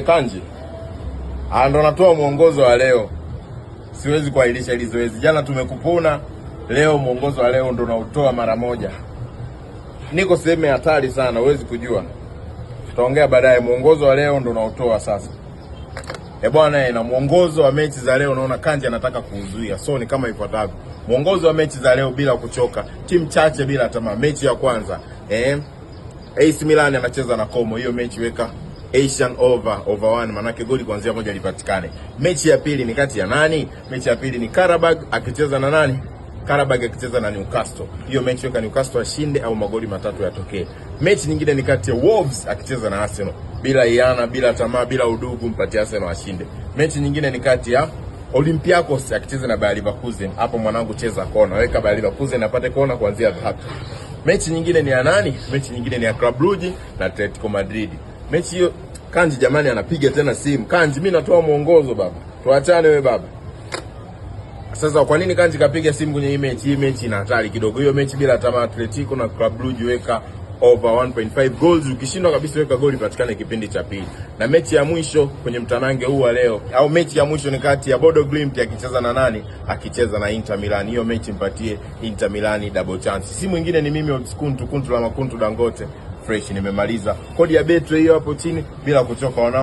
Kanji. Ndo natoa mwongozo wa leo. Siwezi kuahirisha hili zoezi. Jana tumekupona, leo mwongozo wa leo ndo nautoa mara moja. Niko sehemu ya hatari sana, huwezi kujua. Tutaongea baadaye. Mwongozo wa leo ndo nautoa sasa. Bwana, na mwongozo wa mechi za leo naona Kanji anataka kuuzuia. So ni kama ifuatavyo. Mwongozo wa mechi za leo bila kuchoka. Timu chache bila tamaa. Mechi ya kwanza, AC Milan anacheza na Como. Hiyo mechi weka Asian over 1, manake goli kuanzia moja lipatikane. Mechi ya pili ni kati ya nani? Mechi ya pili ni Karabag akicheza na nani? Karabag akicheza na Newcastle. Hiyo mechi weka Newcastle ashinde au magoli matatu yatokee. Mechi nyingine ni kati ya Wolves akicheza na Arsenal. Bila iana, bila tamaa, bila udugu, mpatie Arsenal ashinde. Mechi nyingine ni kati ya Olympiacos akicheza na Bayer Leverkusen. Hapo mwanangu cheza kona. Weka Bayer Leverkusen apate kona kuanzia tatu. Mechi nyingine ni ya nani? Mechi nyingine ni ya Club Brugge na Atletico Madrid. Mechi hiyo Kanji jamani anapiga tena simu. Kanji, mimi natoa mwongozo baba. Tuachane wewe baba. Sasa kwa nini Kanji kapiga simu kwenye hii mechi? Hii mechi ina hatari kidogo. Hiyo mechi bila tamaa, Atletico na Club Brugge weka over 1.5 goals. Ukishindwa kabisa weka goli patikane kipindi cha pili. Na mechi ya mwisho kwenye mtanange huu wa leo, au mechi ya mwisho ni kati ya Bodo Glimt akicheza na nani? Akicheza na Inter Milan. Hiyo mechi mpatie Inter Milan double chance. Si mwingine ni mimi Kuntu la Makuntu Dangote. Fresh, nimemaliza. Kodi ya Betway hiyo hapo chini bila kuchoka.